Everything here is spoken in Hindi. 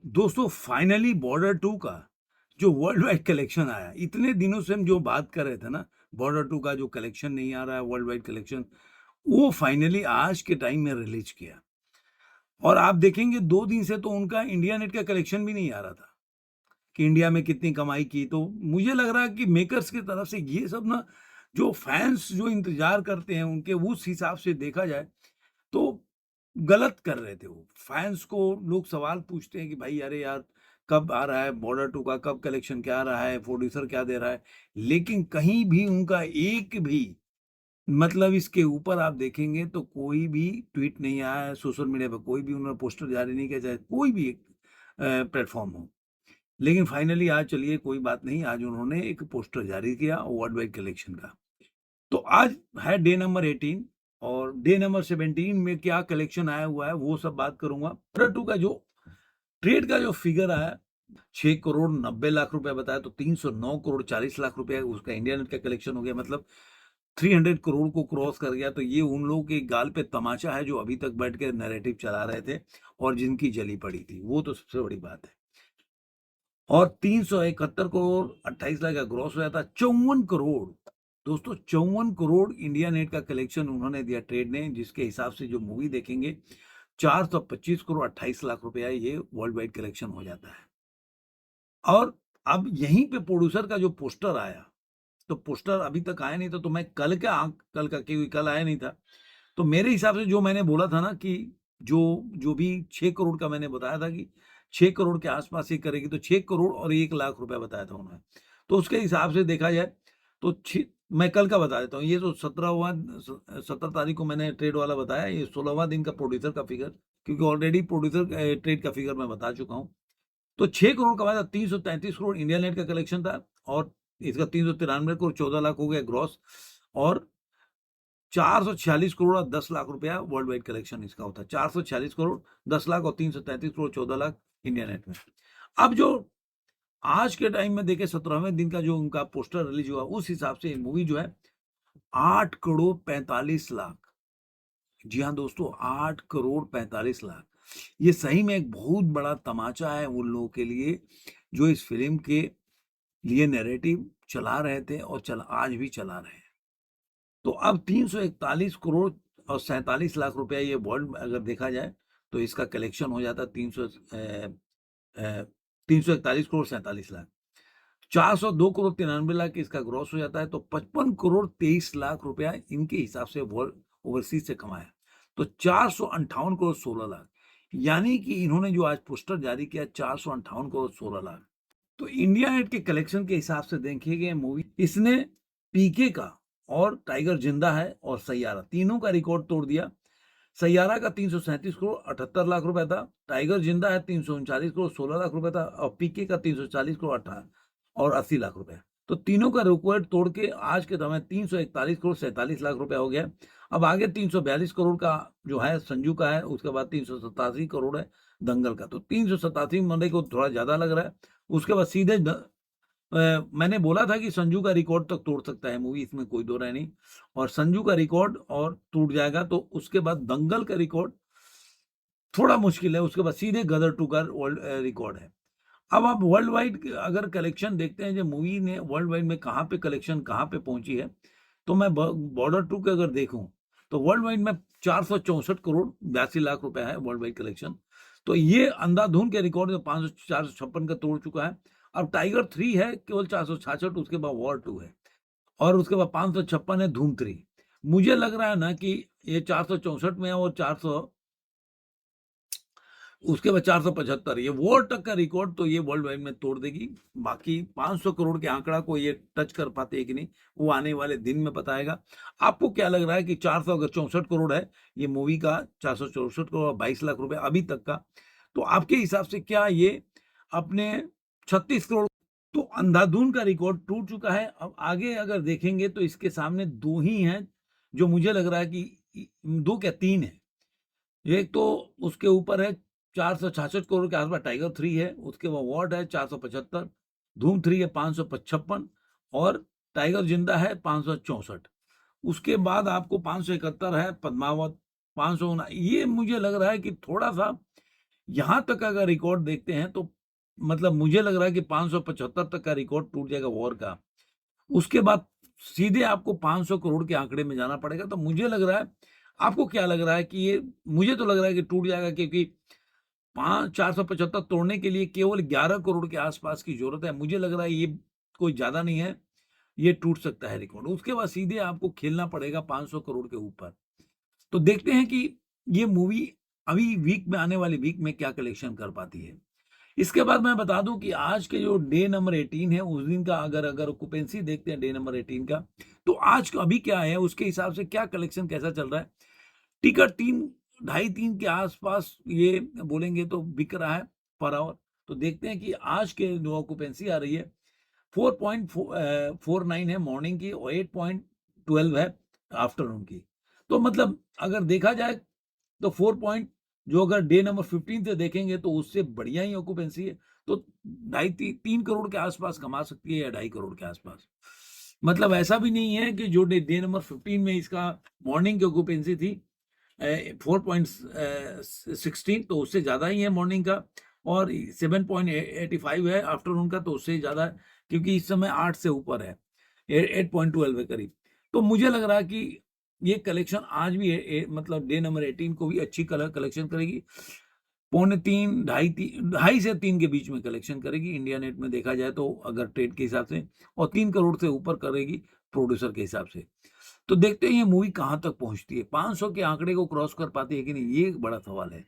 दोस्तों फाइनली बॉर्डर 2 का जो वर्ल्ड वाइड कलेक्शन आया, इतने दिनों से हम जो बात कर रहे थे ना, बॉर्डर 2 का जो कलेक्शन नहीं आ रहा है, वर्ल्ड वाइड कलेक्शन, वो फाइनली आज के टाइम में रिलीज किया। और आप देखेंगे 2 दिन से तो उनका इंडिया नेट का कलेक्शन भी नहीं आ रहा था कि इंडिया में कितनी कमाई की। तो मुझे लग रहा है कि मेकर्स की तरफ से ये सब ना, जो फैंस जो इंतजार करते हैं उनके, उस हिसाब से देखा जाए तो गलत कर रहे थे वो। फैन्स को लोग सवाल पूछते हैं कि भाई अरे यार, कब आ रहा है बॉर्डर 2 का, कब कलेक्शन क्या आ रहा है, प्रोड्यूसर क्या दे रहा है? लेकिन कहीं भी उनका एक भी मतलब इसके ऊपर आप देखेंगे तो कोई भी ट्वीट नहीं आया है, सोशल मीडिया पे कोई भी उन्होंने पोस्टर जारी नहीं किया, चाहे कोई भी एक प्लेटफ़ॉर्म हो। लेकिन फाइनली आज चलिए कोई बात नहीं, आज उन्होंने एक पोस्टर जारी किया वर्ल्ड वाइड कलेक्शन का। तो आज है डे नंबर 18 और डे नंबर 17 में क्या कलेक्शन आया हुआ है वो सब बात करूंगा। क्वार्टर टू का जो ट्रेड का जो फिगर आया, 6 करोड़ 90 लाख रुपए बताया, तो 309 करोड़ 40 लाख रुपए उसका इंडिया नेट का कलेक्शन हो गया। मतलब 300 करोड़ को क्रॉस कर गया। तो ये उन लोगों के गाल पे तमाचा है जो अभी तक बैठ के नैरेटिव चला रहे थे और जिनकी जली पड़ी थी, वो तो सबसे बड़ी बात है। और 371 करोड़ 28 लाख का ग्रॉस हो जाता, 54 करोड़ दोस्तों, 54 करोड़ इंडिया नेट का कलेक्शन उन्होंने दिया ट्रेड ने, जिसके हिसाब से जो मूवी देखेंगे 425 करोड़ 28 लाख रुपया ये वर्ल्ड वाइड कलेक्शन हो जाता है। और अब यहीं पे प्रोड्यूसर का जो पोस्टर आया, तो पोस्टर अभी तक आया नहीं था, तो मैं कल का क्योंकि कल आया नहीं था, तो मेरे हिसाब से जो मैंने बोला था ना कि जो जो भी 6 करोड़ का मैंने बताया था कि 6 करोड़ के आस-पास ये करेगी, तो 6 करोड़ और 1 लाख रुपया बताया था उन्होंने। तो उसके हिसाब से देखा जाए तो छी मैं कल का बता देता हूँ। ये तो 17 तारीख को मैंने ट्रेड वाला बताया, ये 16वाँ दिन का प्रोड्यूसर का फिगर, क्योंकि ऑलरेडी प्रोड्यूसर ट्रेड का फिगर मैं बता चुका हूँ। तो 6 करोड़ का वादा, 333 करोड़ इंडिया नेट का कलेक्शन था और इसका 393 करोड़ 14 लाख हो गया ग्रॉस, और 446 करोड़ और 10 लाख रुपया वर्ल्ड वाइड कलेक्शन इसका होता है। 446 करोड़ 10 लाख और 333 करोड़ 14 लाख इंडिया नेट में। अब जो आज के टाइम में देखे 17वें दिन का जो उनका पोस्टर रिलीज हुआ, उस हिसाब से मूवी जो है 8 करोड़ 45 लाख, जी हाँ दोस्तों, 8 करोड़ 45 लाख। ये सही में एक बहुत बड़ा तमाचा है उन लोगों के लिए जो इस फिल्म के लिए नैरेटिव चला रहे थे और आज भी चला रहे हैं। तो अब 341 करोड़ और 47 लाख रुपया ये वर्ल्ड में अगर देखा जाए तो इसका कलेक्शन हो जाता है 341 करोड़ 47 लाख। 402 करोड़ 93 लाख इसका ग्रॉस हो जाता है, तो 55 करोड़ 23 लाख रुपया इनके हिसाब से वर्ल्ड ओवरसीज से कमाया। तो 458 करोड़ 16 लाख, यानी कि इन्होंने जो आज पोस्टर जारी किया 458 करोड़ 16 लाख। तो इंडिया नेट के कलेक्शन के हिसाब से देखिए मूवी, इसने पीके का और टाइगर जिंदा है और सैयारा तीनों का रिकॉर्ड तोड़ दिया। सैयारा का 337 करोड़ 78 लाख रुपए था, टाइगर जिंदा है 339 करोड़ 16 लाख रुपए था, और पीके का 340 करोड़ 18 और 80 लाख रुपए। तो तीनों का रिकॉर्ड तोड़ के आज के समय 341 करोड़ 47 लाख रुपया हो गया। अब आगे 342 करोड़ का जो है संजू का है, उसके बाद 387 करोड़ है दंगल का। तो 387 मंडे को थोड़ा ज्यादा लग रहा है। उसके बाद सीधे मैंने बोला था कि संजू का रिकॉर्ड तक तोड़ सकता है मूवी, इसमें कोई दो राय नहीं, और संजू का रिकॉर्ड और टूट जाएगा, तो उसके बाद दंगल का रिकॉर्ड थोड़ा मुश्किल है, उसके बाद सीधे गदर 2 का वर्ल्ड रिकॉर्ड है। अब आप वर्ल्ड वाइड अगर कलेक्शन देखते हैं, जो मूवी ने वर्ल्ड वाइड में कहाँ पे कलेक्शन कहाँ पे पहुंची है, तो मैं बॉर्डर 2 के अगर देखूं तो वर्ल्ड वाइड में 464 करोड़ 82 लाख रुपए है वर्ल्ड वाइड कलेक्शन। तो ये अंधाधुन के रिकॉर्ड 456 का तोड़ चुका है। अब टाइगर 3 है केवल 466, उसके बाद वॉर 2 है, और उसके बाद 556 है धूम 3। मुझे लग रहा है ना कि ये 464 में है और 400, उसके बाद 475, ये वॉर तक का रिकॉर्ड तो ये वर्ल्ड वाइड में तोड़ देगी। बाकी 500 करोड़ के आंकड़ा को ये टच कर पाते हैं कि नहीं, वो आने वाले दिन में बताएगा। आपको क्या लग रहा है कि 400 अगर 64 करोड़ है ये मूवी का, 464 करोड़ 22 लाख रुपए अभी तक का, तो आपके हिसाब से क्या ये अपने 36 करोड़, तो अंधाधुन का रिकॉर्ड टूट चुका है। अब आगे अगर देखेंगे तो इसके सामने दो ही हैं जो मुझे लग रहा है कि दो क्या तीन है। एक तो उसके ऊपर है 466 करोड़ के आसपास टाइगर 3 है, उसके बाद वॉर है 475, धूम 3 है 555, और टाइगर जिंदा है 564। उसके बाद आपको 571 है पद्मावत, 500, ये मुझे लग रहा है कि थोड़ा सा यहाँ तक अगर रिकॉर्ड देखते हैं तो मतलब मुझे लग रहा है कि 575 तक का रिकॉर्ड टूट जाएगा वॉर का। उसके बाद सीधे आपको 500 करोड़ के आंकड़े में जाना पड़ेगा। तो मुझे लग रहा है, आपको क्या लग रहा है कि ये, मुझे तो लग रहा है कि टूट जाएगा, क्योंकि 475 तोड़ने के लिए केवल 11 करोड़ के आसपास की जरूरत है। मुझे लग रहा है ये कोई ज्यादा नहीं है, ये टूट सकता है रिकॉर्ड। उसके बाद सीधे आपको खेलना पड़ेगा 500 करोड़ के ऊपर। तो देखते हैं कि ये मूवी अभी वीक में, आने वाले वीक में क्या कलेक्शन कर पाती है। इसके बाद मैं बता दूं कि आज के जो डे नंबर 18 है, उस दिन का अगर अगर ऑक्यूपेंसी देखते हैं डे नंबर 18 का, तो आज का अभी क्या है उसके हिसाब से क्या कलेक्शन कैसा चल रहा है। टिकट 3, 2.5, 3 के आसपास ये बोलेंगे तो बिक रहा है पर आवर। तो देखते हैं कि आज के जो ऑक्यूपेंसी आ रही है 4.49 है मॉर्निंग की, और 8.12 है आफ्टरनून की। तो मतलब अगर देखा जाए तो 4 पॉइंट, जो अगर डे नंबर 15 से देखेंगे तो उससे बढ़िया ही ऑक्यूपेंसी है। तो 2.5 3 करोड़ के आसपास कमा सकती है, या 2.5 करोड़ के आसपास। मतलब ऐसा भी नहीं है कि जो डे नंबर 15 में इसका मॉर्निंग की ऑक्यूपेंसी थी 4.16, तो उससे ज्यादा ही है मॉर्निंग का, और 7.85 है आफ्टरनून का, तो उससे ज्यादा है, क्योंकि इस समय 8 से ऊपर है, 8.12 है करीब। तो मुझे लग रहा है कि ये कलेक्शन आज भी मतलब डे नंबर 18 को भी अच्छी कलर कलेक्शन करेगी। 2.25 ढाई से 3 के बीच में कलेक्शन करेगी इंडिया नेट में देखा जाए तो, अगर ट्रेड के हिसाब से, और 3 करोड़ से ऊपर करेगी प्रोड्यूसर के हिसाब से। तो देखते हैं ये मूवी कहां तक पहुंचती है, 500 के आंकड़े को क्रॉस कर पाती है कि नहीं, ये एक बड़ा सवाल है।